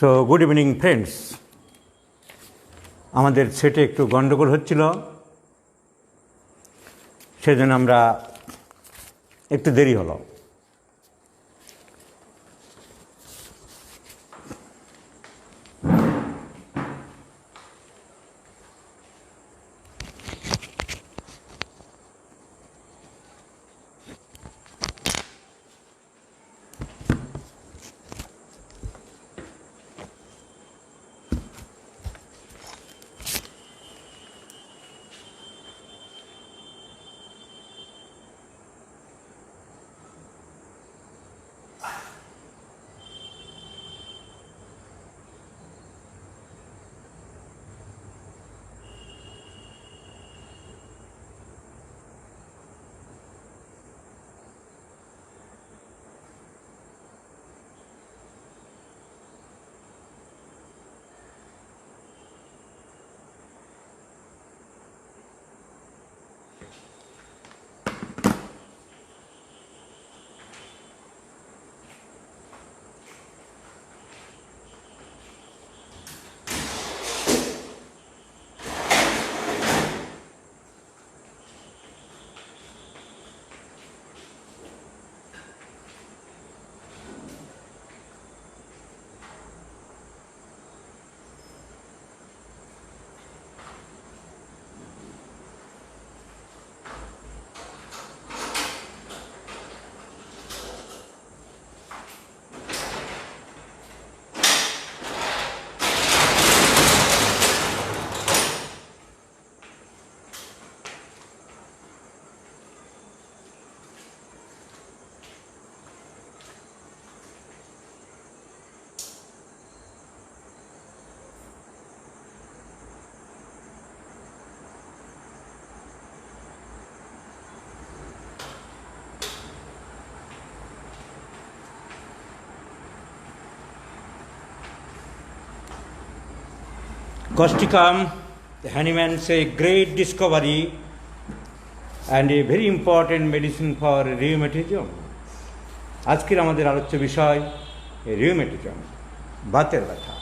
So good evening friends. আমাদের সেটে একটু গণ্ডগোল হচ্ছিল, সেজন্য আমরা একটু দেরি হলো। Causticum, the Hahnemann's a great discovery and a very important medicine for rheumatism. আজকের আমাদের আলোচ্য বিষয় রিউমেটিজম, বাতের ব্যথা।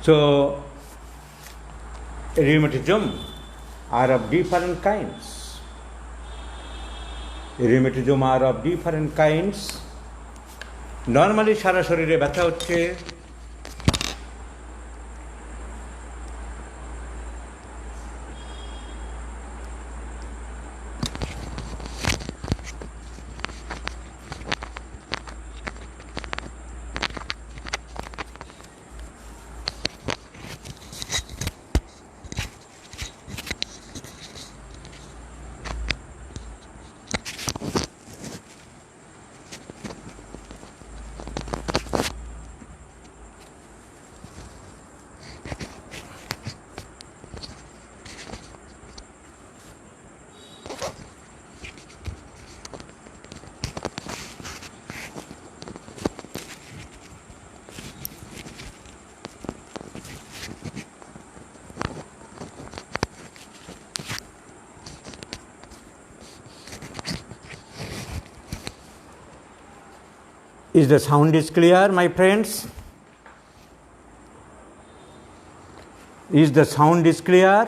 So rheumatism are of different kinds. Rheumatism are of different kinds. Normally সারা শরীরে ব্যথা হচ্ছে, Is the sound is clear, my friends? Is the sound is clear?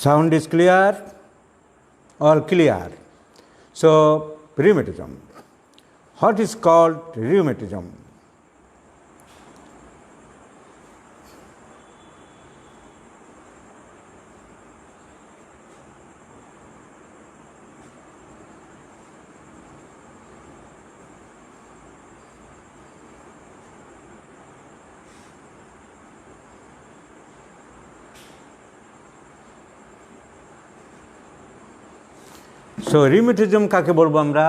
Sound is clear? All clear? So, rheumatism. What is called rheumatism? So rheumatism কাকে বলবো আমরা?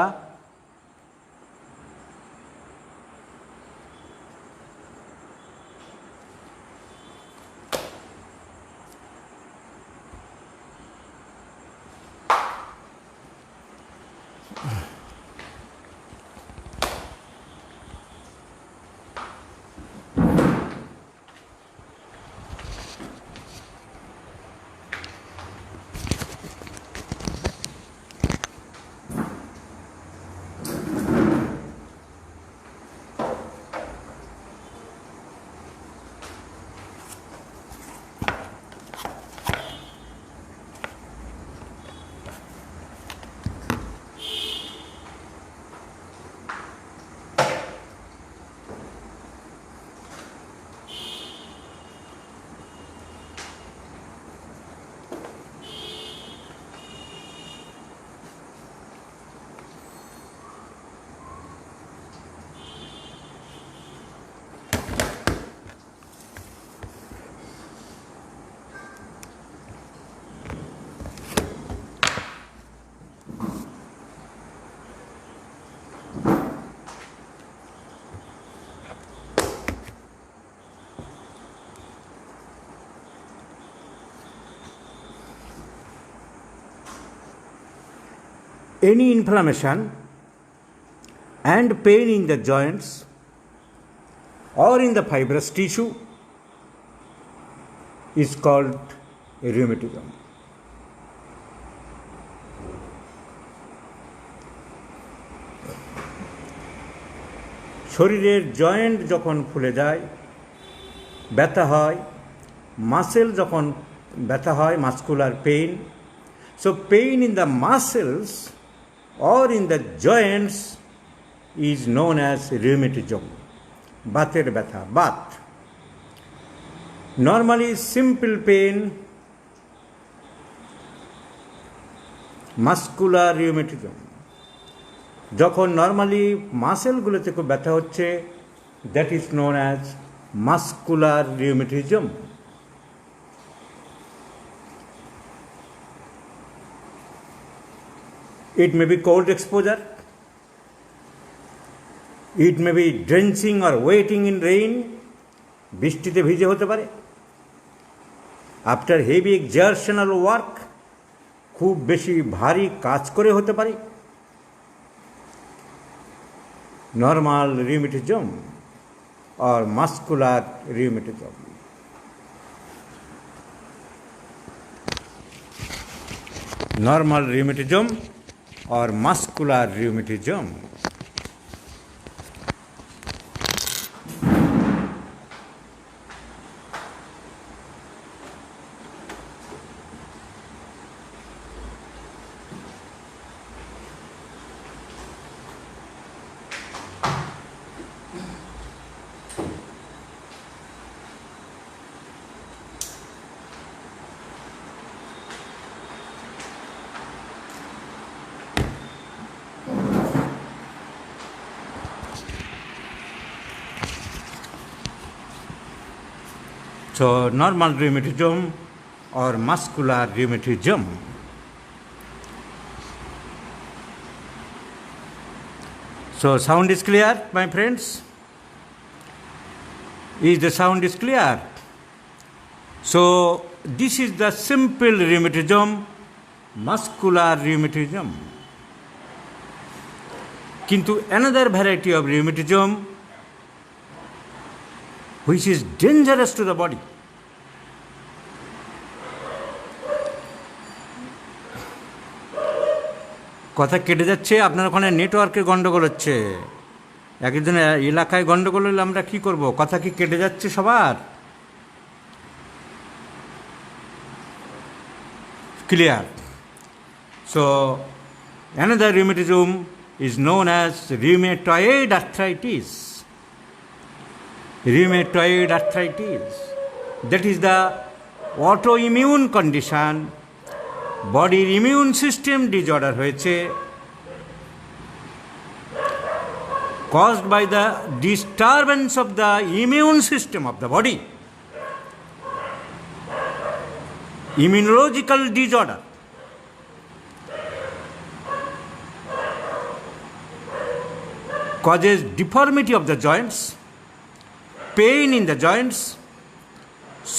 any inflammation and pain in the joints or in the fibrous tissue is called rheumatism. শরীরের joint যখন ফুলে যায়, ব্যথা হয়, muscle যখন ব্যথা হয়, muscular pain, so pain in the muscles or in the joints is known as rheumatism. বাতের ব্যথা, Baat. Normally simple pain, muscular rheumatism. যখন নর্মালি মাসেলগুলোতে খুব ব্যথা হচ্ছে, that is known as muscular rheumatism. It may be cold exposure, it may be drenching or waiting in rain, বৃষ্টিতে ভিজে হতে পারে, আফটার হেভি এক্সারশনাল ওয়ার্ক, খুব বেশি ভারী কাজ করে হতে পারে। Normal rheumatism or muscular rheumatism. Normal rheumatism or muscular rheumatism. So normal rheumatism or muscular rheumatism. So sound is clear, my friends? Is the sound is clear? So this is the simple rheumatism, muscular rheumatism. Kintu another variety of rheumatism which is dangerous to the body. কথা কেটে যাচ্ছে, আপনার ওখানে নেটওয়ার্কের গন্ডগোল হচ্ছে, একজন এলাকায় গন্ডগোল হলে আমরা কি করব? কথা কি কেটে যাচ্ছে সবার? Clear? So another rheumatism is known as rheumatoid arthritis. Rheumatoid arthritis, that is the autoimmune condition, বডির ইমিউন সিস্টেম ডিজঅর্ডার হয়েছে, caused by the disturbance of the immune system of the body, immunological disorder. Causes deformity of the joints, pain in the joints,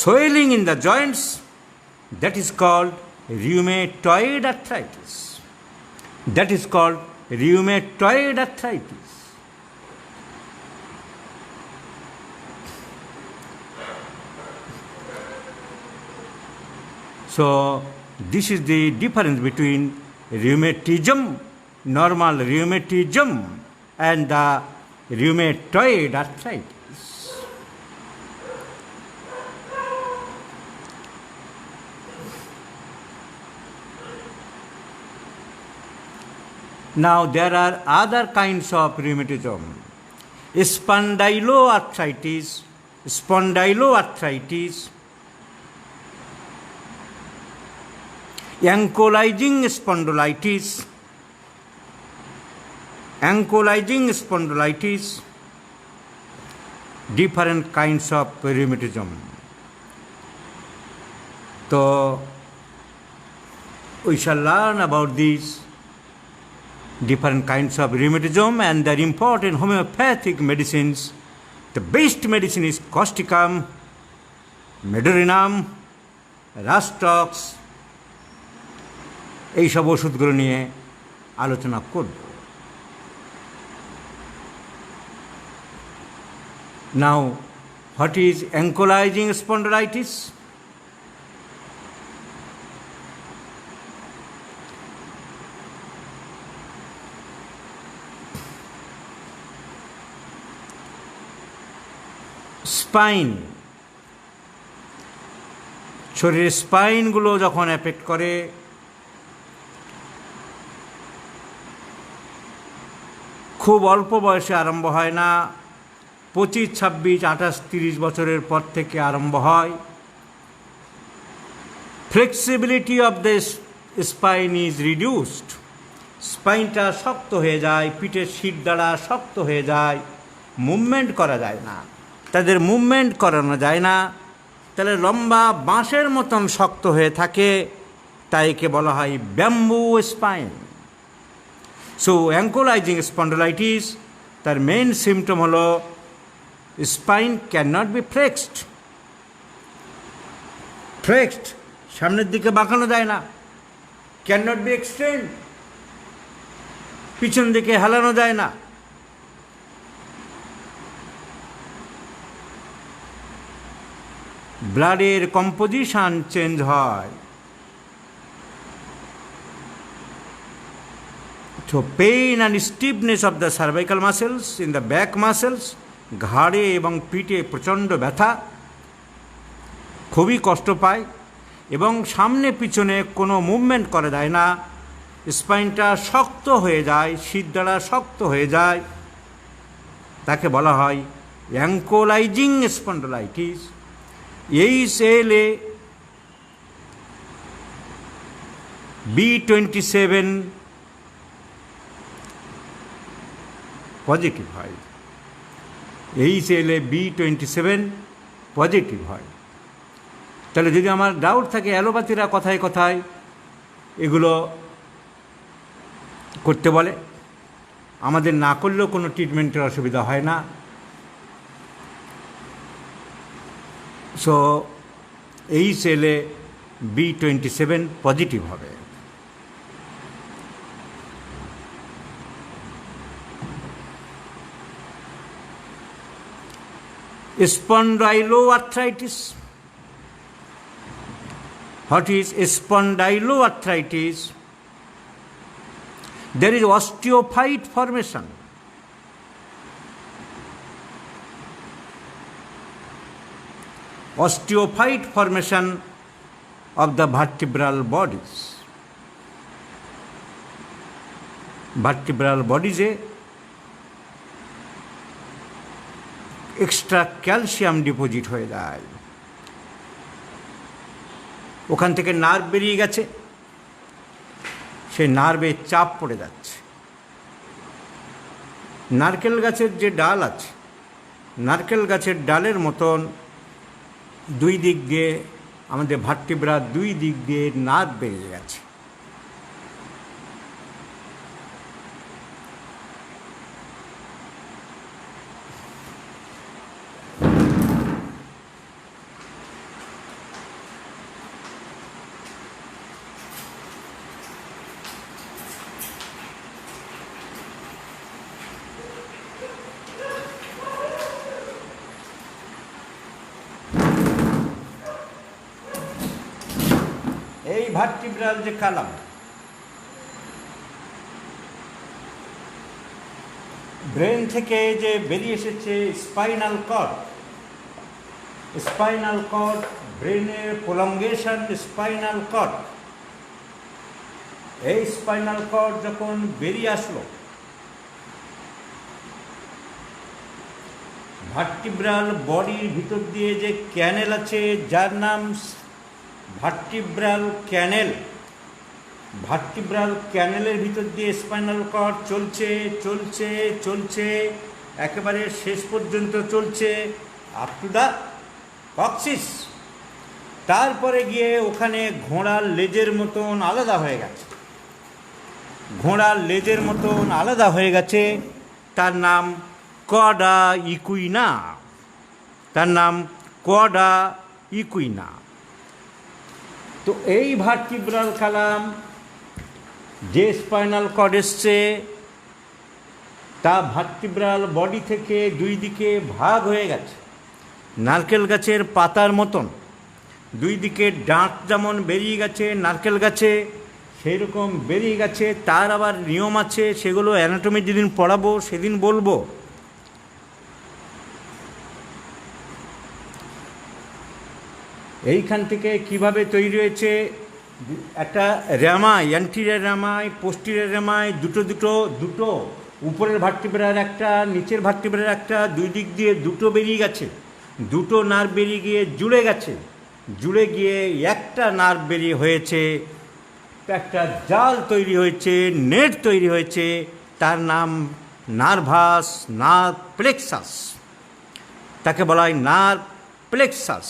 swelling in the joints, that is called rheumatoid arthritis. That is called rheumatoid arthritis. So this is the difference between rheumatism, normal rheumatism, and the rheumatoid arthritis. Now there are other kinds of rheumatism. Spondyloarthritis, ankylosing spondylitis, different kinds of rheumatism. So we shall learn about these different kinds of rheumatism and their important homeopathic medicines. The best medicine is causticum, medurinum, Rastox, এইসব ওষুধগুলো নিয়ে আলোচনা করব। Now, what is ankylosing spondylitis? Spine, শরীরের স্পাইনগুলো যখন effect করে, খুব অল্প বয়সে আরম্ভ হয় না, 25, 26, 28, 30 বছরের পর থেকে আরম্ভ হয়। Flexibility of the spine is reduced. স্পাইনটা শক্ত হয়ে যায়, পিঠের শিট দ্বারা শক্ত হয়ে যায়, মুভমেন্ট করা যায় না। তাদের মুভমেন্ট করানো যায় না, তাহলে লম্বা বাঁশের মতন শক্ত হয়ে থাকে, তাই একে বলা হয় bamboo spine. So ankylosing spondylitis, তার মেইন সিমটম হলো স্পাইন ক্যান নট বি ফ্লেক্সড। ফ্লেক্সড, সামনের দিকে বাঁকানো যায় না। ক্যান নট বি এক্সটেন্ড, পিছন দিকে হেলানো যায় না। ব্লাডের কম্পোজিশন চেঞ্জ হয়। So pain and stiffness of the cervical muscles in the back muscles, ঘাড়ে এবং পিঠে প্রচণ্ড ব্যথা, খুবই কষ্ট পায় এবং সামনে পিছনে কোনো মুভমেন্ট করা যায় না। স্পাইনটা শক্ত হয়ে যায়, শির দ্বারা শক্ত হয়ে যায়, তাকে বলা হয় অ্যাঙ্কোলাইজিং স্পন্ডলাইটিস। এই সেলে B27 পজিটিভ হয়। এই সেলে B27 পজিটিভ হয়। তাহলে যদি আমার ডাউট থাকে, অ্যালোপ্যাথিরা কথায় কথায় এগুলো করতে বলে, আমাদের না করলেও কোনো ট্রিটমেন্টের অসুবিধা হয় না। সো এই সেলে B27 পজিটিভ হবে। Spondyloarthritis. What is spondyloarthritis? There is osteophyte formation. Osteophyte formation of the vertebral bodies. Vertebral bodies extra calcium deposit হয়ে যায়। ওখান থেকে নার্ভ বেরিয়ে গেছে, সেই নার্ভে চাপ পড়ে যাচ্ছে। নারকেল গাছের যে ডাল আছে, নারকেল গাছের ডালের মতন দুই দিক দিয়ে আমাদের ভার্টিব্রার দুই দিক দিয়ে নার্ভ বেরিয়ে গেছে। এই ভার্টিব্রাল যে কালাম, ব্রেন থেকে যে বেরিয়ে এসেছে স্পাইনাল কর্ড, স্পাইনাল কর্ড ব্রেনের প্রলঙ্গেশন। স্পাইনাল কর্ড, এই স্পাইনাল কর্ড যখন বেরিয়ে আসলো, ভার্টিব্রাল বডির ভিতর দিয়ে যে ক্যানেল আছে, যার নাম ভার্টিব্রাল ক্যানেল, ভার্টিব্রাল ক্যানেলের ভিতর দিয়ে স্পাইনাল কর্ড চলছে চলছে চলছে, একেবারে শেষ পর্যন্ত চলছে আপ টু দ্য কক্সিস। তারপরে গিয়ে ওখানে ঘোড়ার লেজের মতন আলাদা হয়ে গেছে, ঘোড়ার লেজের মতন আলাদা হয়ে গেছে, তার নাম কডা ইকুইনা, তার নাম কডা ইকুইনা। তো এই ভার্টিব্রাল কালাম যে স্পাইনাল কর্ড এসছে তা ভার্টিব্রাল বডি থেকে দুই দিকে ভাগ হয়ে গেছে, নারকেল গাছের পাতার মতন দুই দিকে ডাঁট যেমন বেরিয়ে গেছে নারকেল গাছে, সেই রকম বেরিয়ে গেছে। তার আবার নিয়ম আছে, সেগুলো অ্যানাটমি যেদিন পড়াবো সেদিন বলবো। এইখান থেকে কিভাবে তৈরি হয়েছে, একটা rami, anterior rami, posterior rami, দুটো উপরের ভার্টিব্রার একটা, নিচের ভার্টিব্রার একটা, দুই দিক দিয়ে দুটো বেরিয়ে গেছে, দুটো নার্ভ বেরিয়ে গিয়ে জুড়ে গেছে, জুড়ে গিয়ে একটা নার্ভ বেরিয়ে হয়েছে, একটা জাল তৈরি হয়েছে, নেট তৈরি হয়েছে, তার নাম নার্ভাস নার্ভ প্লেক্সাস, তাকে বলা হয় নার্ভ প্লেক্সাস।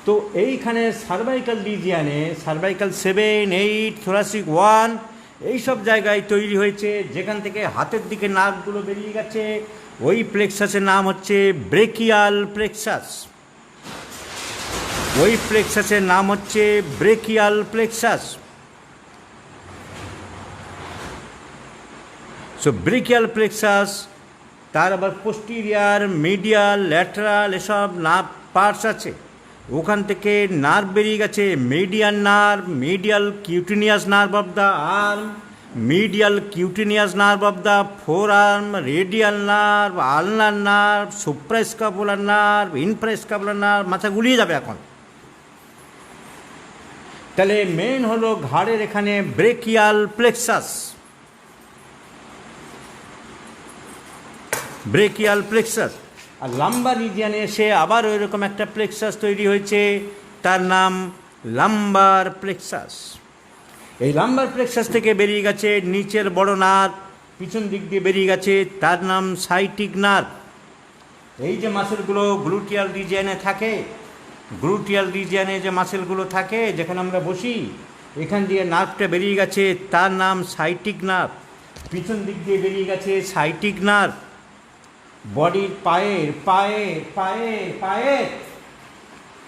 তো এইখানে সার্ভাইকাল রিজিয়ানে, সার্ভাইকাল 7, 8, থোরাসিক 1, এইসব জায়গায় তৈরি হয়েছে, যেখান থেকে হাতের দিকে নার্ভগুলো বেরিয়ে গেছে। ওই প্লেক্সাসের নাম হচ্ছে ব্রেকিয়াল প্লেক্সাস, ওই প্লেক্সাসের নাম হচ্ছে brachial plexus. So brachial plexus, তার আবার পোস্টিরিয়ার, মিডিয়াল, ল্যাটারাল এসব নার্ভ পার্টস আছে। ওখান থেকে নার্ভ বেরিয়ে গেছে, medial nerve, medial cutaneous nerve of the arm, medial cutaneous nerve of the forearm, radial nerve, ulnar nerve, suprascapular nerve, infrascapular nerve. মাথা গুলিয়ে যাবে এখন। তাহলে মেন হলো ঘাড়ের এখানে ব্রেকিয়াল প্লেক্সাস, ব্রেকিয়াল প্লেক্সাস। আর লাম্বার রিজিয়ানে এসে আবার ওই রকম একটা প্লেক্সাস তৈরি হয়েছে, তার নাম লাম্বার প্লেক্সাস। এই লাম্বার প্লেক্সাস থেকে বেরিয়ে গেছে নিচের বড় নার্ভ, পিছন দিক দিয়ে বেরিয়ে গেছে, তার নাম সাইটিক নার্ভ। এই যে মাসেলগুলো গ্লুটিয়াল রিজিয়ানে থাকে, গ্লুটিয়াল রিজিয়ানে যে মাসেলগুলো থাকে যেখানে আমরা বসি, এখান দিয়ে নার্ভটা বেরিয়ে গেছে, তার নাম সাইটিক নার্ভ। পিছন দিক দিয়ে বেরিয়ে গেছে সাইটিক নার্ভ। বডির পায়ের পায়ের পায়ের পায়ের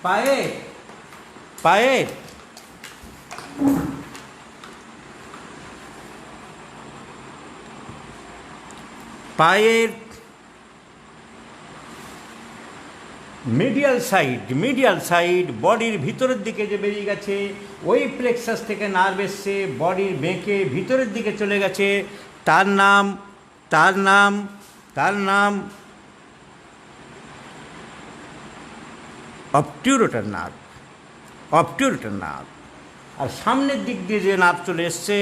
পায়ের পায়ের পায়ের মিডিয়াল সাইড বডির ভিতরের দিকে যে বেরিয়ে গেছে, ওই প্লেক্সাস থেকে নার্ভ এসছে, বডির বেঁকে ভিতরের দিকে চলে গেছে, তার নাম অবটিউরেটর নার্ভ। আর সামনের দিক দিয়ে যে নার্ভ চলে এসছে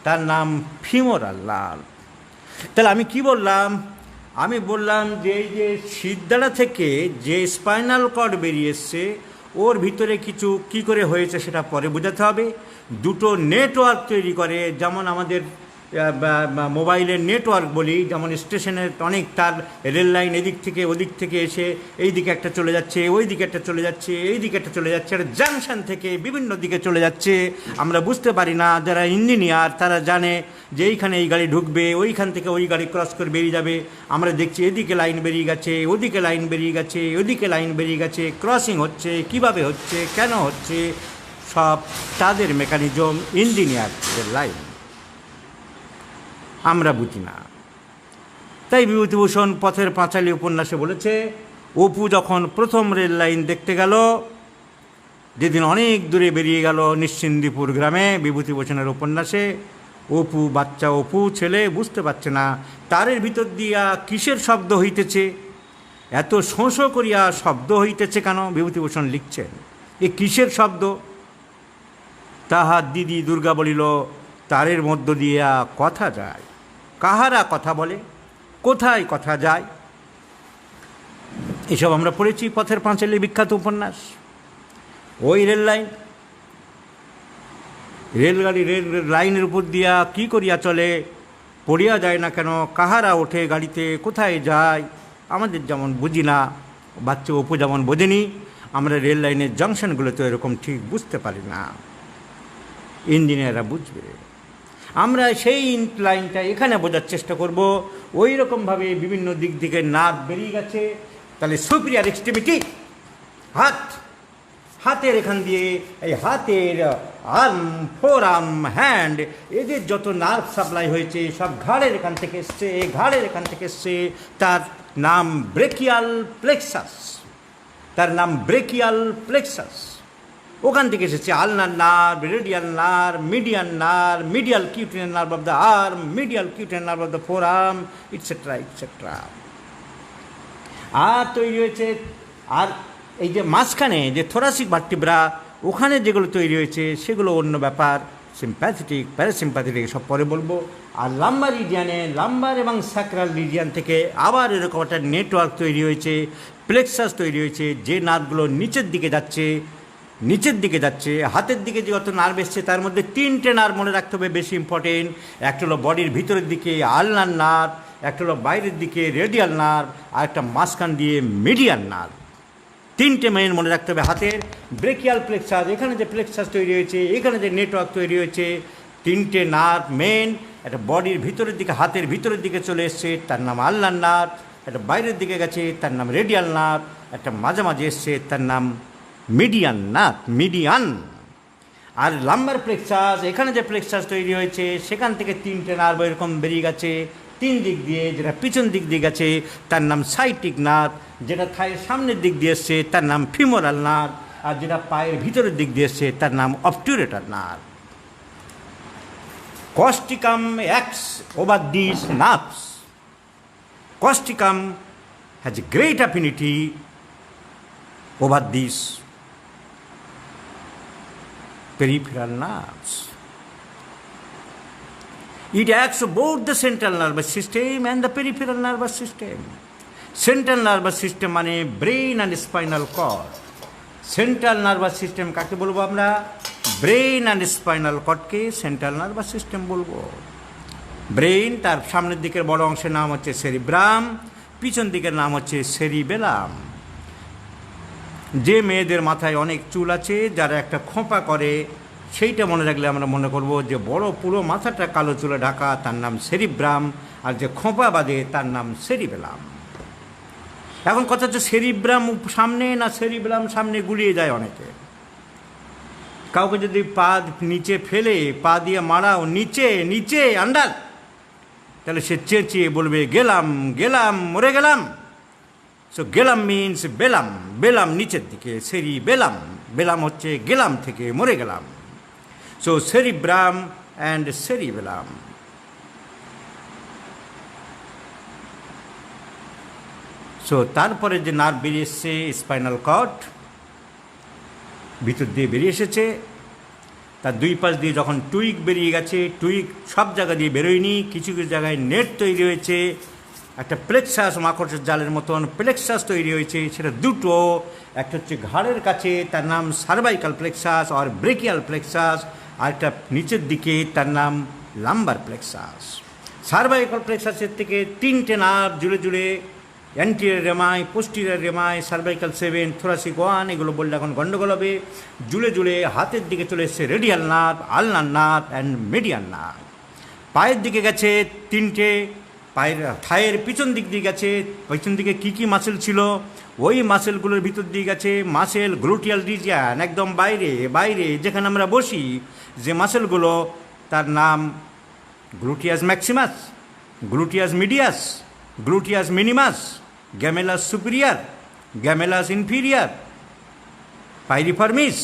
তার নাম ফিমোরাল নার্ভ। তাহলে আমি কি বললাম? আমি বললাম যে এই যে শিরদাঁড়া থেকে যে স্পাইনাল কর্ড বেরিয়ে এসছে, ওর ভিতরে কিছু কি করে হয়েছে সেটা পরে বোঝাতে হবে। দুটো নেটওয়ার্ক তৈরি করে, যেমন আমাদের মোবাইলের নেটওয়ার্ক বলি, যেমন স্টেশনের অনেক তার, রেল লাইন এদিক থেকে ওদিক থেকে এসে এই দিকে একটা চলে যাচ্ছে, ওই দিকে একটা চলে যাচ্ছে, এই দিকে একটা চলে যাচ্ছে, আর জাংশন থেকে বিভিন্ন দিকে চলে যাচ্ছে। আমরা বুঝতে পারি না, যারা ইঞ্জিনিয়ার তারা জানে যে এইখানে এই গাড়ি ঢুকবে, ওইখান থেকে ওই গাড়ি ক্রস করে বেরিয়ে যাবে। আমরা দেখছি এদিকে লাইন বেরিয়ে গেছে, ওদিকে লাইন বেরিয়ে গেছে, ওদিকে লাইন বেরিয়ে গেছে, ক্রসিং হচ্ছে, কিভাবে হচ্ছে, কেন হচ্ছে, সব তাদের মেকানিজম, ইঞ্জিনিয়ারদের লাইন, আমরা বুঝি না। তাই বিভূতিভূষণ পথের পাঁচালী উপন্যাসে বলেছে, অপু যখন প্রথম রেল লাইন দেখতে গেল, যেদিন অনেক দূরে বেরিয়ে গেল নিশ্চিন্দিপুর গ্রামে, বিভূতিভূষণের উপন্যাসে, বাচ্চা অপু ছেলে বুঝতে পারছে না তারের ভিতর দিয়া কিসের শব্দ হইতেছে, এত শোঁ শোঁ করিয়া শব্দ হইতেছে কেন? বিভূতিভূষণ লিখছেন, এ কিসের শব্দ? তাহার দিদি দুর্গা বলিল, তারের মধ্য দিয়া কথা যায়। কাহারা কথা বলে, কোথায় কথা যায়? এসব আমরা পড়েছি পথের পাঁচালীর বিখ্যাত উপন্যাস। ওই রেলগাড়ি রেল লাইনের উপর দিয়া কি করিয়া চলে, পড়িয়া যায় না কেন, কাহারা ওঠে গাড়িতে, কোথায় যায়? আমাদের যেমন বুঝি না, বাচ্চা অপু যেমন বোঝেনি, আমরা রেল লাইনের জাংশনগুলো তো এরকম ঠিক বুঝতে পারি না, ইঞ্জিনিয়াররা বুঝবে। আমরা সেই লাইনটা এখানে বোঝার চেষ্টা করব। ওই রকমভাবে বিভিন্ন দিক থেকে নার্ভ বেরিয়ে গেছে। তাহলে সুপিরিয়র এক্সট্রিমিটি, হাত, হাতের এখান দিয়ে এই হাতের আর্ম, ফোর আর্ম, হ্যান্ড, এদের যত নার্ভ সাপ্লাই হয়েছে সব ঘাড়ের এখান থেকে এসছে, ঘাড়ের এখান থেকে এসছে। তার নাম ব্রেকিয়াল প্লেক্সাস, তার নাম ব্রেকিয়াল প্লেক্সাস। ওখান থেকে এসেছে ulnar nerve, radial nerve, median nerve, medial cutaneous nerve of the arm, medial cutaneous nerve of the forearm, etcetera etcetera. আর তৈরি হয়েছে, আর এই যে মাঝখানে যে থোরাসিক ভার্টিব্রা, ওখানে যেগুলো তৈরি হয়েছে সেগুলো অন্য ব্যাপার, সিম্প্যাথেটিক, প্যারাসিম্প্যাথেটিক সব পরে বলবো। আর লাম্বার রিজিয়ানে, লাম্বার এবং স্যাক্রাল রিজিয়ান থেকে আবার এরকম একটা নেটওয়ার্ক তৈরি হয়েছে, প্লেক্সাস তৈরি হয়েছে, যে নার্ভগুলো নিচের দিকে যাচ্ছে, নিচের দিকে যাচ্ছে। হাতের দিকে যে যত নার্ভ এসছে তার মধ্যে 3টে নার্ভ মনে রাখতে হবে, বেশি ইম্পর্টেন্ট। একটা হলো বডির ভিতরের দিকে আলনার নার্ভ, একটা হলো বাইরের দিকে রেডিয়াল নার্ভ, আর একটা মাঝখান দিয়ে মিডিয়ান নার্ভ। 3টে মেইন মনে রাখতে হবে হাতের। ব্রেকিয়াল প্লেক্সাস, এখানে যে প্লেক্সাস তৈরি হয়েছে, এখানে যে নেটওয়ার্ক তৈরি হয়েছে, 3টে নার্ভ মেইন। একটা বডির ভিতরের দিকে, হাতের ভিতরের দিকে চলে এসছে, তার নাম আলনার নার্ভ। একটা বাইরের দিকে গেছে, তার নাম রেডিয়াল নার্ভ। একটা মাঝামাঝি এসছে, তার নাম মিডিয়ান নার্ভ, মিডিয়ান। আর লাম্বার প্লেক্সাস, এখানে যে প্লেক্সাস তৈরি হয়েছে সেখান থেকে 3টে নার্ভ এরকম বেরিয়ে গেছে 3 দিক দিয়ে। যেটা পিছন দিক দিয়ে গেছে তার নাম সাইটিক নার্ভ, যেটা থাইয়ের সামনের দিক দিয়ে এসছে তার নাম ফিমোরাল নার্ভ, আর যেটা পায়ের ভিতরের দিক দিয়ে এসছে তার নাম obturator nerve. Causticum acts over this nerves. Causticum has a great affinity over this peripheral nerves. It acts both the central nervous system and the peripheral nervous system. Central nervous system মানে brain and spinal cord. Central nervous system কাকে বলবো আমরা? Brain and spinal কর্ডকে central nervous system বলবো। Brain, তার সামনের দিকের বড় অংশের নাম হচ্ছে সেরিব্রাম, পিছন দিকের নাম হচ্ছে সেরিবেলাম। যে মেয়েদের মাথায় অনেক চুল আছে, যারা একটা খোঁপা করে, সেইটা মনে রাখলে আমরা মনে করব যে বড় পুরো মাথাটা কালো চুলে ঢাকা তার নাম সেরিব্রাম, আর যে খোঁপা বাঁধে তার নাম সেরিবেলাম। এখন কথা হচ্ছে সেরিব্রাম সামনে না সেরিবেলাম সামনে, গুলিয়ে যায় অনেকে। কাউকে যদি পা নিচে ফেলে, পা দিয়ে মারাও নিচে নিচে আন্ডার, তাহলে সে চেঁচিয়ে বলবে গেলাম গেলাম মরে গেলাম। সো গেলাম মিনস বেলাম, বেলাম নিচের দিকে, সেরি বেলাম, বেলাম হচ্ছে গেলাম থেকে মরে গেলাম। So cerebrum and cerebellum. So তারপরে যে নার্ভ বেরিয়ে এসছে স্পাইনাল কর্ড, ভিতর দিয়ে বেরিয়ে এসেছে। তার দুই পাশ দিয়ে যখন টুইক বেরিয়ে গেছে, টুইক সব জায়গা দিয়ে বেরোয়নি, কিছু কিছু জায়গায় নেট তৈরি হয়েছে, একটা প্লেক্সাস, মাকড়সার জালের মতন প্লেক্সাস তৈরি হয়েছে। সেটা দুটো, একটা হচ্ছে ঘাড়ের কাছে, তার নাম সার্ভাইকাল প্লেক্সাস আর ব্রেকিয়াল প্লেক্সাস, আর একটা নিচের দিকে তার নাম লাম্বার প্লেক্সাস। সার্ভাইকাল প্লেক্সাসের থেকে 3টে নার্ভ জুড়ে জুড়ে, অ্যান্টিরিয়র রেমাই, পোস্টিরিয়র রেমাই, সার্ভাইকাল 7, থোরাসিক 1, এগুলো বললে এখন গন্ডগোল হবে। জুড়ে জুড়ে হাতের দিকে চলে এসছে radial nerve, ulnar nerve and median nerve. পায়ের দিকে গেছে 3টে, পায়ের থায়ের পিছন দিক দিয়ে গেছে। পিছন দিকে কী কী মাসেল ছিল, ওই মাসেলগুলোর ভিতর দিয়ে গেছে মাসেল গ্লুটিয়াল রিজিয়ান, একদম বাইরে বাইরে যেখানে আমরা বসি যে মাসেলগুলো, তার নাম gluteus maximus, gluteus medius, gluteus minimus, gemellus superior, gemellus inferior, piriformis,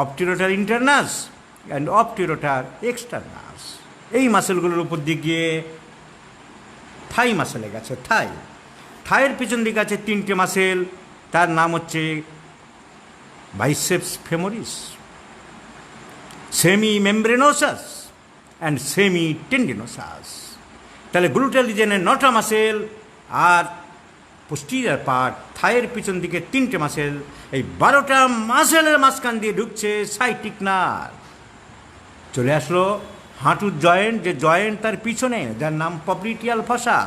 obturator internus and obturator externus. এই মাসেলগুলোর উপর দিয়ে গিয়ে থাই মাসেলে গেছে। থাই, থাইয়ের পিছন দিকে আছে 3টে মাসেল, তার নাম হচ্ছে biceps femoris, semimembranosus and semitendinosus. তাহলে গ্লুটাল রিজিয়নের 9টা মাসেল, আর পোস্টিরিয়র পার্ট থাইয়ের পিছন দিকে 3টে মাসেল। এই 12টা মাসেলের মাঝখান দিয়ে ঢুকছে সাইটিক নার্ভ। চলে আসলো হাঁটুর জয়েন্ট, যে জয়েন্ট তার পিছনে, যার নাম পবলিটিয়াল ফসা।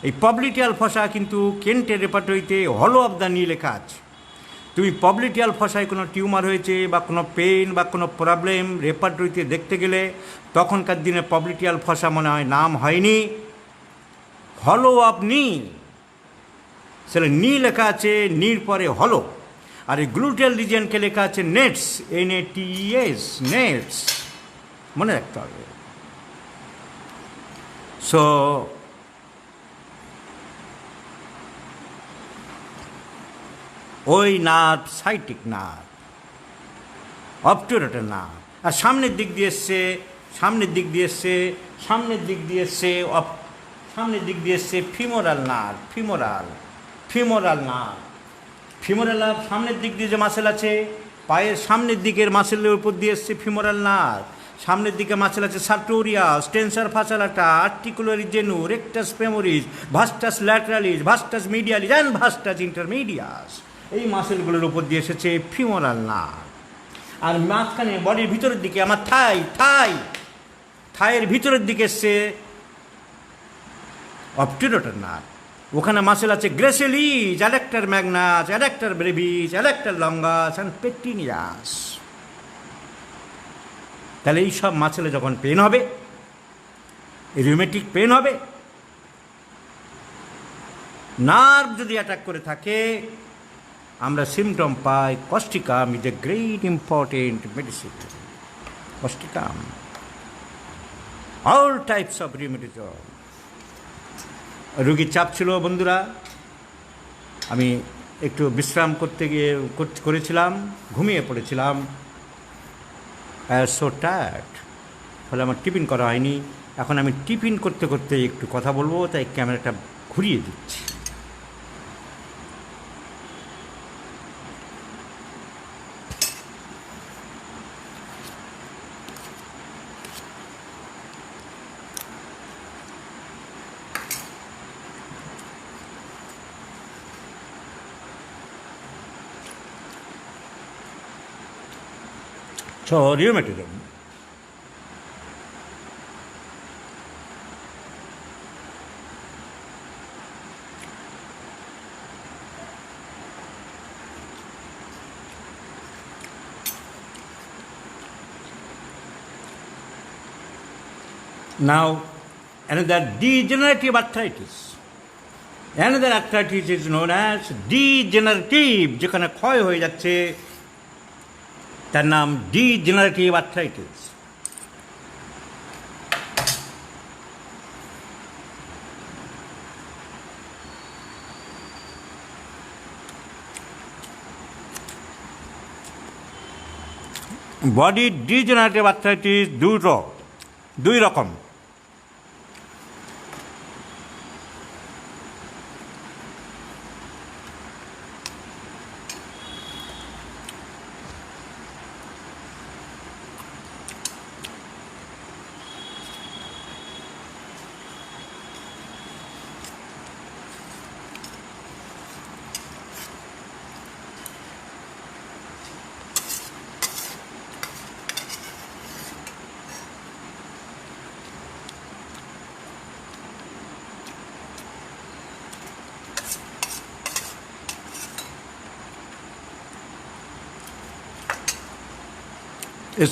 এই পবলিটিয়াল ফসা কিন্তু কেন্টের রেপার্টরিতে হলো অফ দ্য নি লেখা আছে। তুমি পবলিটিয়াল ফসায় কোনো টিউমার হয়েছে বা কোনো পেন বা কোনো প্রবলেম রেপার্টরিতে দেখতে গেলে, তখনকার দিনে পবলিটিয়াল ফসা মনে হয় নাম হয়নি, হলো অফ নি, সেটা নি লেখা আছে, নির পরে হলো। আর এই গ্লুটেল রিজিয়নকে লেখা আছে নেটস, NATES, নেটস, মনে রাখতে হবে। সো ওই নার্ভ সাইটিক নার্ভ, অবটুরেটর নার্ভ, আর সামনের দিক দিয়ে এসছে, সামনের দিক দিয়ে এসছে, সামনের দিক দিয়ে এসছে, সামনের দিক দিয়ে এসছে femoral nerve, femoral nerve, femoral nerve সামনের দিক দিয়ে যে মাসেল আছে, পায়ের সামনের দিকের মাসেলের উপর দিয়ে এসছে ফিমোরাল নার্ভ, সামনের দিকে মাসেল আছে সার্টোরিয়াস, টেন্সার ফাসালাটা, আর্টিকুলারি জেনু, রেক্টাস ফেমোরিস, ভাস্টাস ল্যাটারালিস, ভাস্টাস মিডিয়ালিস অ্যান্ড ভাস্টাস ইন্টারমিডিয়াস, এই মাসেলগুলোর উপর দিয়ে এসেছে ফিমোরাল নার্ভ। আর মাঝখানে বডির ভিতরের দিকে আমার থাইয়ের ভিতরের দিকে এসছে অবটুরেটর নার্ভ। ওখানে মাসেল আছে gracilis, adductor magnus, adductor brevis, adductor longus and pectineus. তাহলে এই সব মাসেলে যখন পেন হবে, রিউমেটিক পেন হবে, নার্ভ যদি অ্যাটাক করে থাকে, আমরা সিমটম পাই causticum is a great important medicine. Causticum, all types of rheumatism. রুগীর চাপ ছিল বন্ধুরা, আমি একটু বিশ্রাম করতে গিয়ে করেছিলাম, ঘুমিয়ে পড়েছিলাম, সো টায়ার্ড, ফলে আমার টিফিন করা হয়নি। এখন আমি টিফিন করতে করতে একটু কথা বলবো, তাই ক্যামেরাটা ঘুরিয়ে দিচ্ছি। So, rheumatism. Now, another degenerative arthritis. Another arthritis is known as degenerative, যেখানে ক্ষয় হয়ে যাচ্ছে, তার নাম degenerative arthritis. Body degenerative arthritis দুই রকম।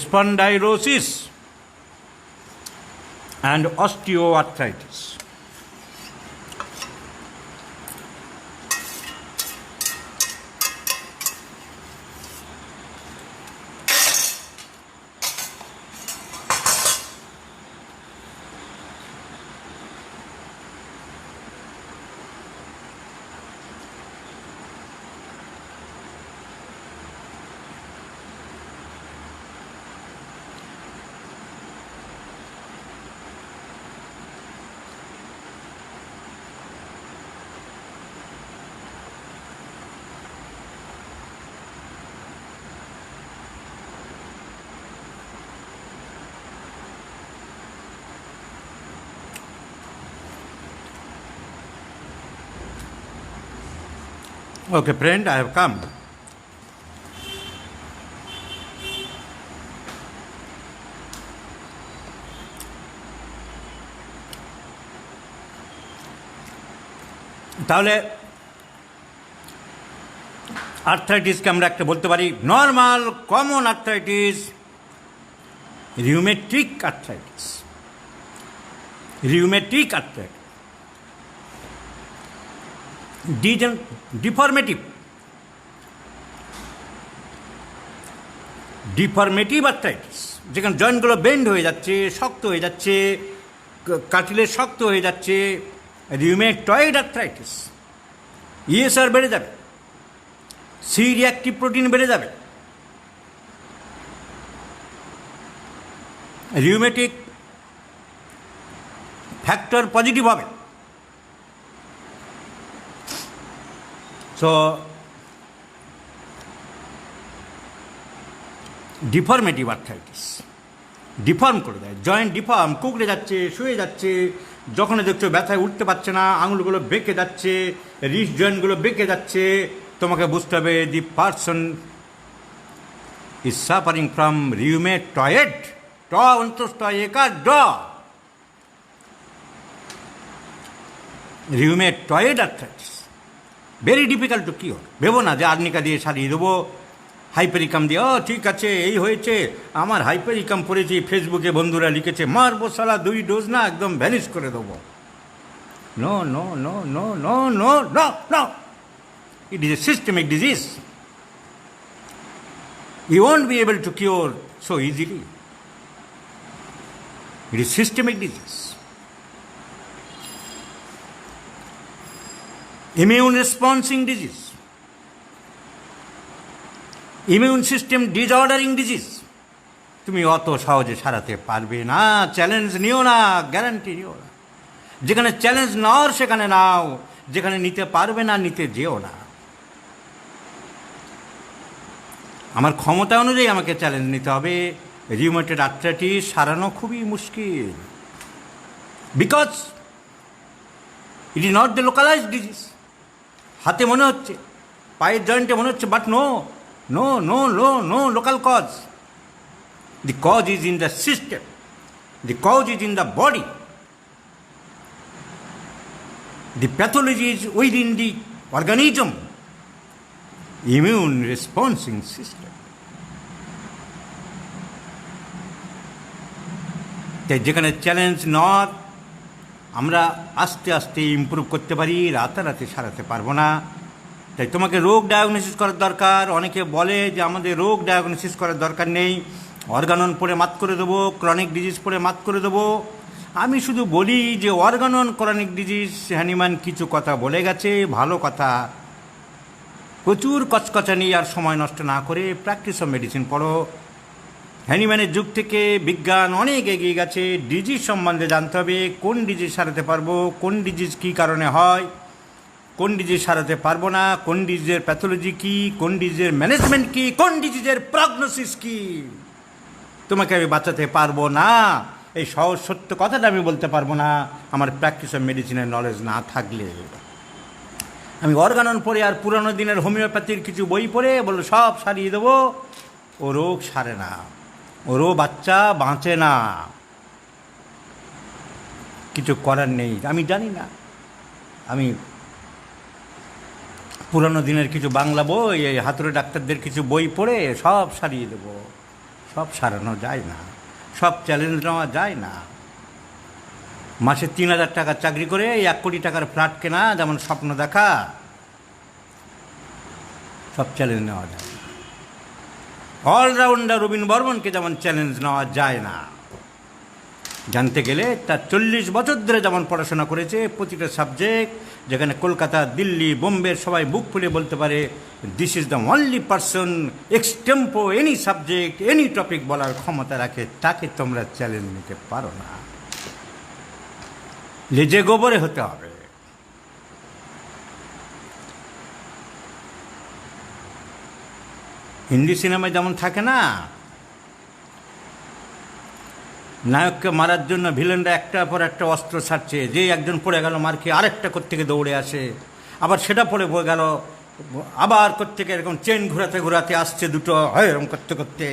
Spondylosis and osteoarthritis. Okay, friend, I have come. তাহলে আর্থ্রাইটিসকে আমরা একটা বলতে পারি normal common arthritis, rheumatic arthritis. Rheumatic arthritis, deformative deformative arthritis, যেখানে জয়েন্টগুলো বেন্ড হয়ে যাচ্ছে, শক্ত হয়ে যাচ্ছে, কাটিলেজ শক্ত হয়ে যাচ্ছে, রিউমেটয়েড আর্থ্রাইটিস, ইএসআর বেড়ে যাবে, সি রিঅ্যাক্টিভ প্রোটিন বেড়ে যাবে, রিউমেটিক ফ্যাক্টর পজিটিভ হবে। সো ডিফর্মেটিভ আর্থ্রাইটিস ডিফর্ম করে দেয়, জয়েন্ট ডিফর্ম, কুকড়ে যাচ্ছে, শুয়ে যাচ্ছে, যখন দেখছো ব্যথায় উঠতে পারছে না, আঙুলগুলো বেঁকে যাচ্ছে, রিস্ট জয়েন্টগুলো বেঁকে যাচ্ছে, তোমাকে বুঝতে হবে the person is suffering from rheumatoid, ট অন্তস্থ একা ড, rheumatoid arthritis, very difficult to cure. ভেবো না যে আর্নিকা দিয়ে সারিয়ে দেবো, হাইপেরিকাম দিয়ে, ও ঠিক আছে এই হয়েছে, আমার হাইপেরিকাম পড়েছি, ফেসবুকে বন্ধুরা লিখেছে, মারবো সালা 2 ডোজ না একদম ভ্যানিশ করে দেবো। No no no no no no no no, it is a systemic disease, you won't be able to cure so easily. It is systemic disease. Immune responding disease, immune system disordering disease. তুমি অত সহজে সারাতে পারবে না, challenge নিও না, guarantee নিও না। যেখানে চ্যালেঞ্জ নাও সেখানে নাও, যেখানে নিতে পারবে না নিতে যেও না। আমার ক্ষমতা অনুযায়ী আমাকে চ্যালেঞ্জ নিতে হবে। রিউমেটয়েড আর্থ্রাইটিস সারানো খুবই মুশকিল, because it is not the localised disease. হাতে মনে হচ্ছে, পায়ের জয়েন্টে মনে হচ্ছে, but no no no no no local cause. The cause is in the system, the cause is in the body, the pathology is within the organism, immune responsing system. তাই যেখানে challenge not, আমরা আস্তে আস্তে improve করতে পারি, রাতারাতি সারাতে পারবো না। তাই তোমাকে রোগ ডায়াগনোসিস করার দরকার। অনেকে বলে যে আমাদের রোগ ডায়াগনোসিস করার দরকার নেই, অর্গানন পড়ে মাত করে দেবো, ক্রনিক ডিজিজ পড়ে মাত করে দেবো। আমি শুধু বলি যে অর্গানন ক্রনিক ডিজিজ, হ্যানিম্যান কিছু কথা বলে গেছে, ভালো কথা। প্রচুর কচকচানি আর সময় নষ্ট না করে প্র্যাকটিস অফ মেডিসিন পড়ো। হ্যানিম্যানের যুগ থেকে বিজ্ঞান অনেক এগিয়ে গেছে। ডিজিজ সম্বন্ধে জানতে হবে, কোন ডিজিজ সারাতে পারবো, কোন ডিজিজ কী কারণে হয়, কোন ডিজিজ সারাতে পারবো না, কোন ডিজিজের প্যাথোলজি কী, কোন ডিজিজের ম্যানেজমেন্ট কী, কোন ডিজিজের প্রগনোসিস কী। তোমাকে আমি বাঁচাতে পারবো না, এই সহজ সত্য কথাটা আমি বলতে পারবো না আমার প্র্যাকটিস অফ মেডিসিনের নলেজ না থাকলে। আমি অর্গানন পড়ে আর পুরানো দিনের হোমিওপ্যাথির কিছু বই পড়ে বললো সব সারিয়ে দেবো, ও রোগ সারে না, ওরও বাচ্চা বাঁচে না। কিছু করার নেই, আমি জানি না। আমি পুরানো দিনের কিছু বাংলা বই, এই হাতুড়ে ডাক্তারদের কিছু বই পড়ে সব সারিয়ে দেবো, সব সারানো যায় না, সব চ্যালেঞ্জ নেওয়া যায় না। মাসে 3,000 টাকার চাকরি করে 1 কোটি টাকার ফ্ল্যাট কেনা যেমন স্বপ্ন দেখা, সব চ্যালেঞ্জ নেওয়া যায় না। অলরাউন্ডার রবীন বর্মনকে যেমন চ্যালেঞ্জ নেওয়া যায় না। জানতে গেলে তার 40 বছর ধরে যেমন পড়াশোনা করেছে প্রতিটা সাবজেক্ট, যেখানে কলকাতা, দিল্লি, বোম্বের সবাই বুক ফুলে বলতে পারে this is the only person extempore any subject any topic বলার ক্ষমতা রাখে, তাকে তোমরা চ্যালেঞ্জ নিতে পারো না। লেজে গোবরে হতে হবে। হিন্দি সিনেমায় যেমন থাকে না, নায়ককে মারার জন্য ভিলেনরা একটার পর একটা অস্ত্র ছাড়ছে, যে একজন পড়ে গেল মার খেয়ে আরেকটা কোত্থেকে দৌড়ে আসে, আবার সেটা পড়ে গেল, আবার কোত্থেকে এরকম চেন ঘোরাতে ঘোরাতে আসছে দুটো, হয় এরকম করতে করতে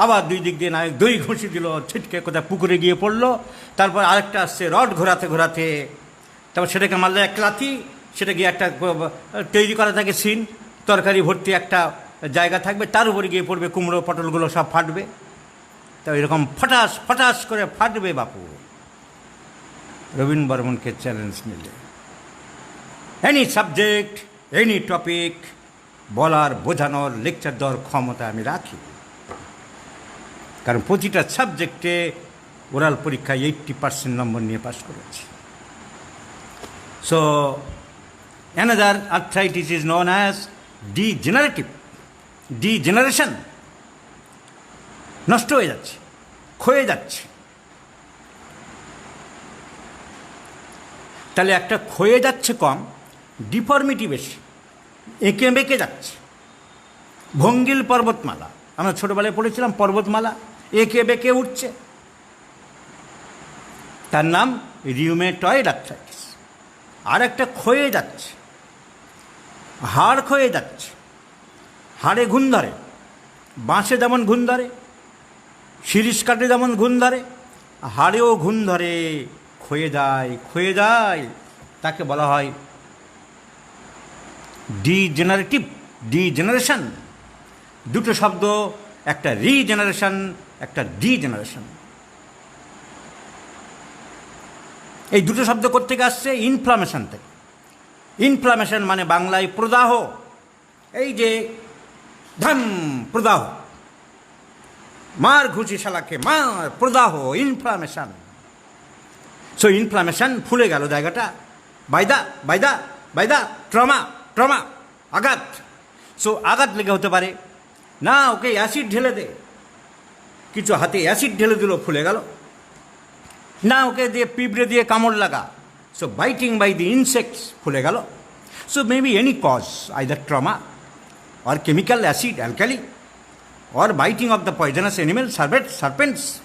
আবার 2 দিক দিয়ে নায়ক 2 ঘুষি দিল, ছিটকে কোথায় পুকুরে গিয়ে পড়লো, তারপর আরেকটা আসছে রড ঘোরাতে ঘোরাতে, তারপর সেটাকে মারলে 1 লাথি, সেটা গিয়ে একটা তৈরি করা থাকে সিন, তরকারি ভর্তি একটা জায়গা থাকবে, তার উপরে গিয়ে পড়বে, কুমড়ো পটলগুলো সব ফাটবে। তো এরকম ফটাস ফটাস করে ফাটবে বাপু রবীন বর্মনকে চ্যালেঞ্জ নিলে। এনি সাবজেক্ট এনি টপিক বলার, বোঝানোর, লেকচার দেওয়ার ক্ষমতা আমি রাখি। কারণ প্রতিটা সাবজেক্টে ওরাল পরীক্ষায় 80% নম্বর নিয়ে পাস করেছি। So another arthritis is known as degeneration. নষ্ট হয়ে যাচ্ছে, ক্ষয়ে যাচ্ছে। তাহলে একটা ক্ষয়ে যাচ্ছে কম, ডিফর্মিটি বেশি, এঁকে বেঁকে যাচ্ছে। ভঙ্গিল পর্বতমালা, আমরা ছোটোবেলায় পড়েছিলাম পর্বতমালা, এঁকে বেঁকে উঠছে, তার নাম রিউমেটয়েড আর্থ্রাইটিস। আর একটা ক্ষয়ে যাচ্ছে, হাড় ক্ষয়ে যাচ্ছে, হাড়ে ঘুণ ধরে, বাঁশে যেমন ঘুণ ধরে, শিরিষ কাঠে যেমন ঘুণ ধরে, হাড়েও ঘুণ ধরে, ক্ষয়ে যায়। তাকে বলা হয় ডিজেনারেশন। দুটো শব্দ, একটা রিজেনারেশন, একটা ডিজেনারেশন। এই দুটো শব্দ কোত্থেকে আসছে? ইনফ্লামেশন থেকে। ইনফ্লামেশন মানে বাংলায় প্রদাহ। এই যে ধাম প্রদাহ, মার ঘুষি শালাকে মার, প্রদাহ, ইনফ্লামেশন। সো ইনফ্লামেশন, ফুলে গেল জায়গাটা, বাইদা ট্রমা, আঘাত। সো আঘাত লেগে হতে পারে, না ওকে অ্যাসিড ঢেলে দে, কিছু হাতে অ্যাসিড ঢেলে দিল, ফুলে গেল। না ওকে দিয়ে পিঁপড়ে দিয়ে কামড় লাগা, so biting by the insects, ফুলে গেল। So maybe any cause, either trauma or chemical acid, alkali, or biting of the poisonous animal, serpents.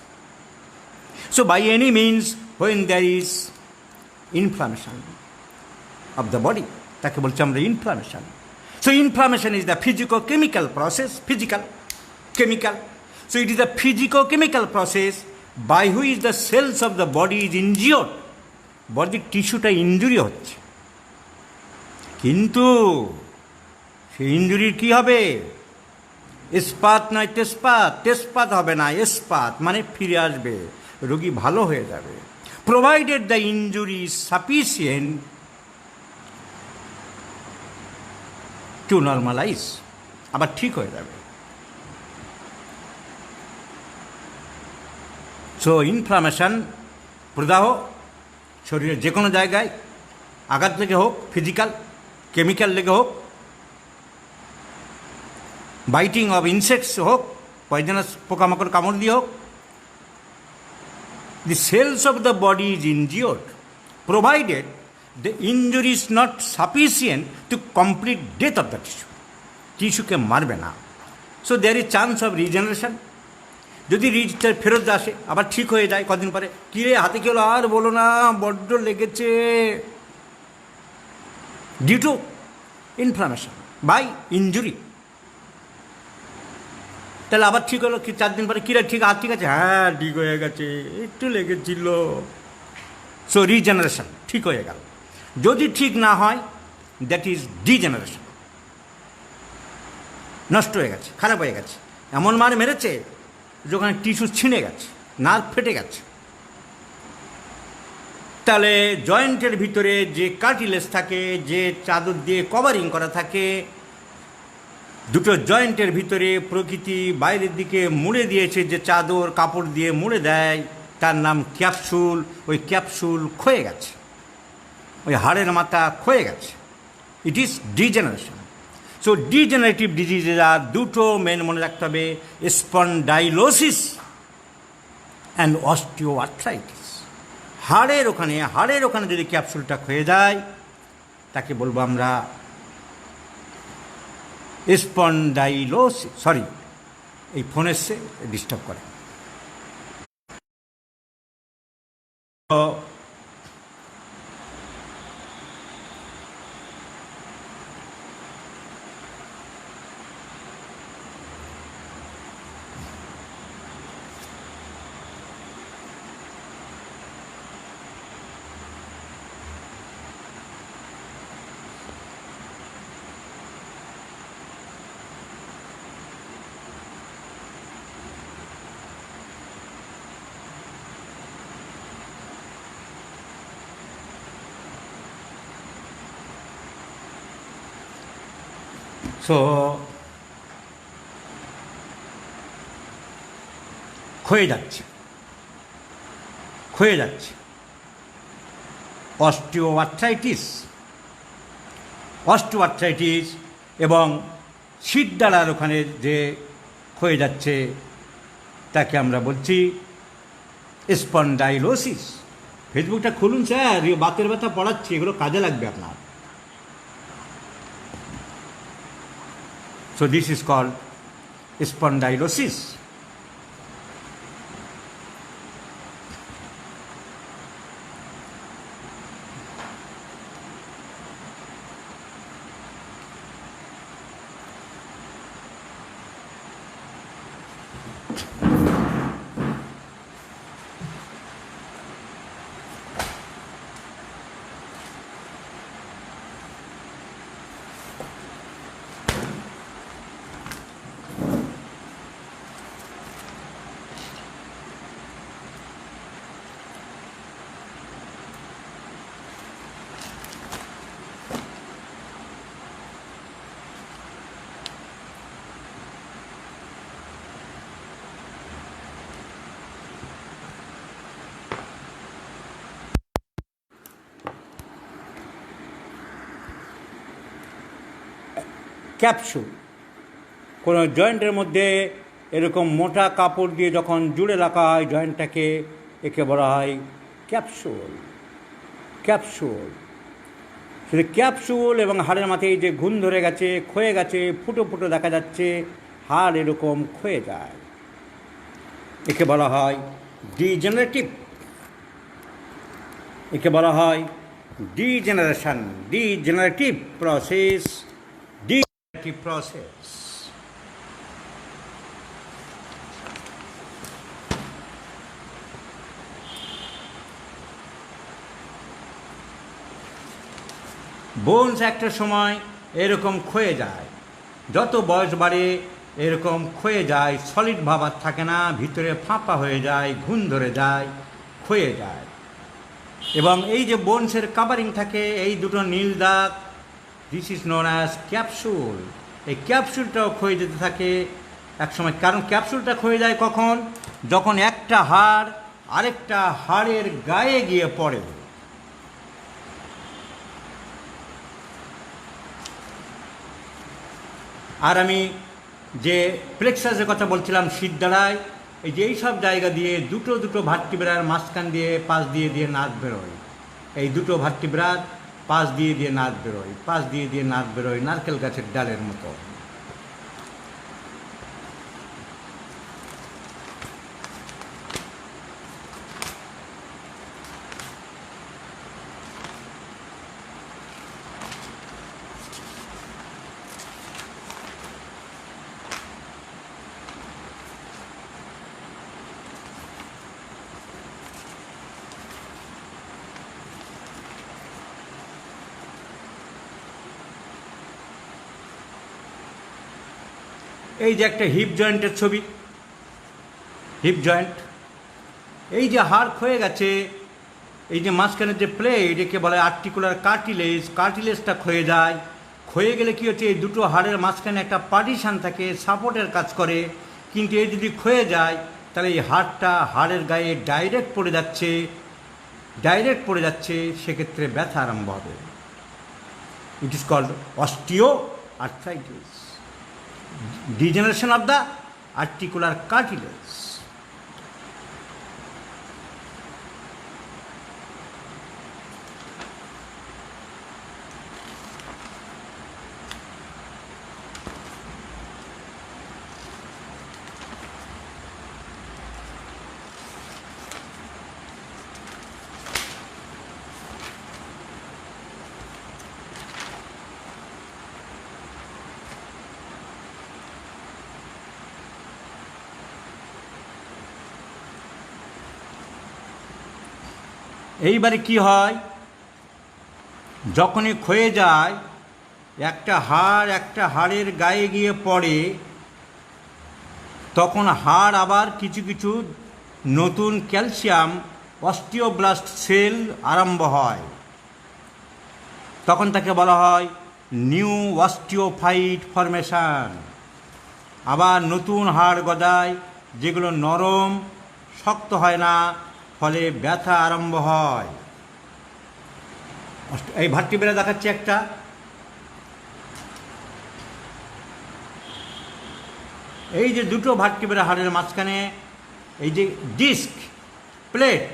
So by any means, when there is inflammation of the body, তাকে বলছি আমরা inflammation. So inflammation is the physico-chemical process, chemical. So it is a physico-chemical process by which the cells of the body is injured. বডির টিস্যুটা injury হচ্ছে, কিন্তু সেই ইঞ্জুরির কী হবে? ইস্পাত নয় তেজপাত হবে না, ইস্পাত মানে ফিরে আসবে, রোগী ভালো হয়ে যাবে, provided the injury is sufficient two normalise, আবার ঠিক হয়ে যাবে। সো ইনফ্লামেশন, প্রদাহ, শরীরের যে কোনো জায়গায় আঘাত লেগে হোক, ফিজিক্যাল, কেমিক্যাল লেগে হোক, বাইটিং অফ ইনসেক্টস হোক, পয়জনাস পোকামাকড় কামড় দিয়ে হোক, the cells of the body is injured, provided the injury is not sufficient to complete death of the tissue. টিস্যুকে মারবে না। So there is chance of regeneration. যদি রিজটা ফেরত আসে, আবার ঠিক হয়ে যায় কদিন পরে, কিরে হাতে কি হলো, আর বলো না বড্ড লেগেছে, due to inflammation by injury. তাহলে আবার ঠিক হলো, কি 4 দিন পরে, কিরে ঠিক আছে, হ্যাঁ ঠিক হয়ে গেছে, একটু লেগেছিল। সো রিজেনারেশন, ঠিক হয়ে গেল। যদি ঠিক না হয়, দ্যাট ইজ ডিজেনারেশন, নষ্ট হয়ে গেছে, খারাপ হয়ে গেছে, এমন মার মেরেছে যেখানে টিস্যু ছিঁড়ে গেছে, নার্ভ ফেটে গেছে। তাহলে জয়েন্টের ভিতরে যে কার্টিলেজ থাকে, যে চাদর দিয়ে কভারিং করা থাকে, দুটো জয়েন্টের ভিতরে প্রকৃতি বাইরের দিকে মুড়ে দিয়েছে, যে চাদর কাপড় দিয়ে মুড়ে দেয়, তার নাম ক্যাপসুল। ওই ক্যাপসুল ক্ষয়ে গেছে, ওই হাড়ের মাথা ক্ষয়ে গেছে। It is degeneration. So degenerative diseases আর দুটো মেন মনে রাখতে হবে, স্পন্ডাইলোসিস অ্যান্ড অস্টিওআর্থ্রাইটিস। হাড়ের ওখানে যদি ক্যাপসুলটা ক্ষয়ে যায়, তাকে বলবো আমরা স্পন্ডাইলোসিস। সরি, এই ফোন এসছে, ডিস্টার্ব করে। So ক্ষয়ে যাচ্ছে ক্ষয়ে যাচ্ছে। অস্টিওআর্থ্রাইটিস এবং শিরদাঁড়ার ওখানে যে ক্ষয়ে যাচ্ছে তাকে আমরা বলছি স্পন্ডাইলোসিস। ফেসবুকটা খুলুন স্যার, বাতের ব্যথা পড়াচ্ছি, এগুলো কাজে লাগবে আপনার। So this is called spondylosis. Capsule, কোনো জয়েন্টের মধ্যে এরকম মোটা কাপড় দিয়ে যখন জুড়ে রাখা হয় জয়েন্টটাকে, একে বলা হয় ক্যাপসুল। শুধু ক্যাপসুল এবং হাড়ের মাথায় যে ঘুণ ধরে গেছে, ক্ষয়ে গেছে, ফুটো ফুটো দেখা যাচ্ছে, হাড় এরকম ক্ষয়ে যায়, একে বলা হয় ডিজেনারেটিভ। একে বলা হয় ডিজেনারেটিভ প্রসেস। বোনস একটা সময় এরকম ক্ষয়ে যায়, যত বয়স বাড়ে এরকম ক্ষয়ে যায়, সলিড ভাব আর থাকে না, ভিতরে ফাঁপা হয়ে যায়, ঘুণ ধরে যায়, ক্ষয়ে যায়। এবং এই যে বোনসের কাভারিং থাকে, এই দুটো নীল দাগ, this is known as capsule. এই ক্যাপসুলটাও ক্ষয়ে যেতে থাকে একসময়। কারণ ক্যাপসুলটা ক্ষয়ে যায় কখন? যখন একটা হাড় আরেকটা হাড়ের গায়ে গিয়ে পড়ে। আর আমি যে প্লেক্সাসের কথা বলছিলাম, শিরদাঁড়ায়, এই যে এইসব জায়গা দিয়ে দুটো ভার্টিব্রার মাঝখান দিয়ে পাশ দিয়ে নার্ভ বেরোয়। এই দুটো ভার্টিব্রার পাশ দিয়ে নার্ভ বেরোয়, নারকেল গাছের ডালের মতো। এই যে একটা হিপ জয়েন্টের ছবি, হিপ জয়েন্ট, এই যে হাড় ক্ষয়ে গেছে, এই যে মাঝখানের যে প্লেট, এটাকে বলে আর্টিকুলার কার্টিলেজটা ক্ষয়ে যায়। ক্ষয়ে গেলে কী হচ্ছে, এই দুটো হাড়ের মাঝখানে একটা পার্টিশন থাকে, সাপোর্টের কাজ করে। কিন্তু এই যদি ক্ষয়ে যায় তাহলে এই হাড়ের গায়ে ডাইরেক্ট পড়ে যাচ্ছে, সেক্ষেত্রে ব্যথা আরম্ভ হবে। It is called osteoarthritis, degeneration of the articular cartilage. এইবারে কি হয়, যখনই ক্ষয়ে যায়, একটা হাড়ের গায়ে গিয়ে পড়ে, তখন হাড় আবার কিছু নতুন ক্যালসিয়াম অস্টিওব্লাস্ট সেল আরম্ভ হয়। তখন তাকে বলা হয় নিউ অস্টিওফাইট ফরমেশন। আবার নতুন হাড় গজায়, যেগুলো নরম শক্ত হয় না, ফলে ব্যথা আরম্ভ হয়। এই ভার্টিব্রা দেখাচ্ছে একটা, এই যে দুটো ভার্টিব্রা হাড়ের মাঝখানে এই যে ডিস্ক প্লেট,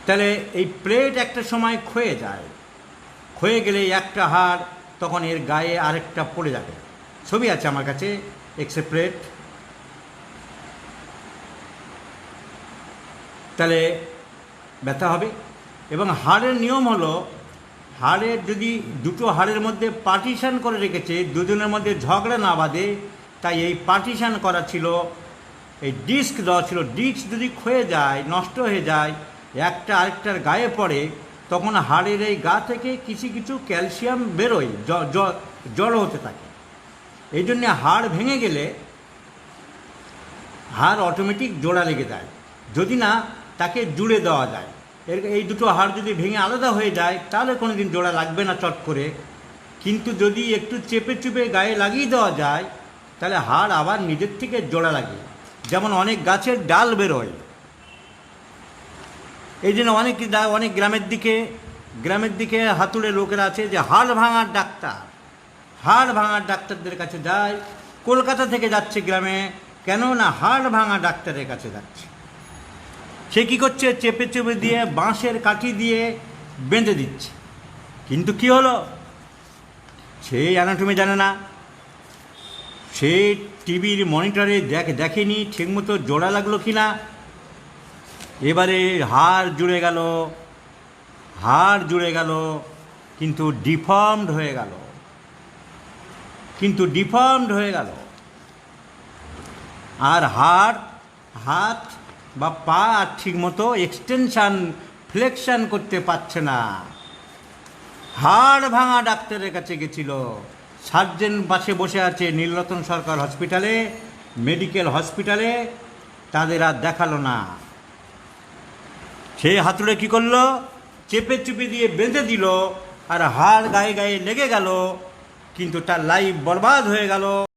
তাহলে এই প্লেট একটা সময় ক্ষয়ে যায়, ক্ষয়ে গেলে একটা হাড় তখন এর গায়ে আরেকটা পড়ে যাবে। ছবি আছে আমার কাছে, এক্স প্লেট। তাহলে ব্যথা হবে। এবং হাড়ের নিয়ম হলো, হাড়ের যদি দুটো হাড়ের মধ্যে পার্টিশন করে রেখেছে, দুজনের মধ্যে ঝগড়া না বাঁধে, তাই এই পার্টিশন করা ছিল, এই ডিস্ক দেওয়া ছিল। ডিস্ক যদি ক্ষয়ে যায়, নষ্ট হয়ে যায়, একটা আরেকটার গায়ে পড়ে, তখন হাড়ের এই গা থেকে কিছু কিছু ক্যালসিয়াম বেরোয়, জড়ো হতে থাকে। এই জন্যে হাড় ভেঙে গেলে হাড় অটোমেটিক জোড়া লেগে যায়, যদি না তাকে জুড়ে দেওয়া যায়। এই দুটো হাড় যদি ভেঙে আলাদা হয়ে যায়, তাহলে কোনো দিন জোড়া লাগবে না চট করে। কিন্তু যদি একটু চেপে চুপে গায়ে লাগিয়ে দেওয়া যায়, তাহলে হাড় আবার নিজের থেকে জোড়া লাগে। যেমন অনেক গাছের ডাল বেরোয়, এই জন্য অনেক গ্রামের দিকে হাতুড়ে লোকেরা আছে যে হাড় ভাঙার ডাক্তারদের কাছে যায়। কলকাতা থেকে যাচ্ছে গ্রামে, কেন না হাড় ভাঙা ডাক্তারের কাছে যাচ্ছে। সে কী করছে, চেপে চেপে দিয়ে বাঁশের কাঠি দিয়ে বেঁধে দিচ্ছে। কিন্তু কি হলো, সে অ্যানাটমি জানে না, সে টিভির মনিটরে দেখেনি ঠিকমতো জোড়া লাগলো কি না। এবারে হাড় জুড়ে গেল, কিন্তু ডিফর্মড হয়ে গেল। আর হাত বা পা আর ঠিকমতো ফ্লেকশন করতে পারছে না। হাড় ভাঙা ডাক্তারের কাছে গেছিল, সার্জেন পাশে বসে আছে নীলরতন সরকার হসপিটালে, মেডিকেল হসপিটালে, তাদের আর দেখালো না। সে হাতুড়ে কী করলো, চেপে চুপে দিয়ে বেঁধে দিল, আর হাড় গায়ে লেগে গেল, কিন্তু তার লাইফ বরবাদ হয়ে গেল।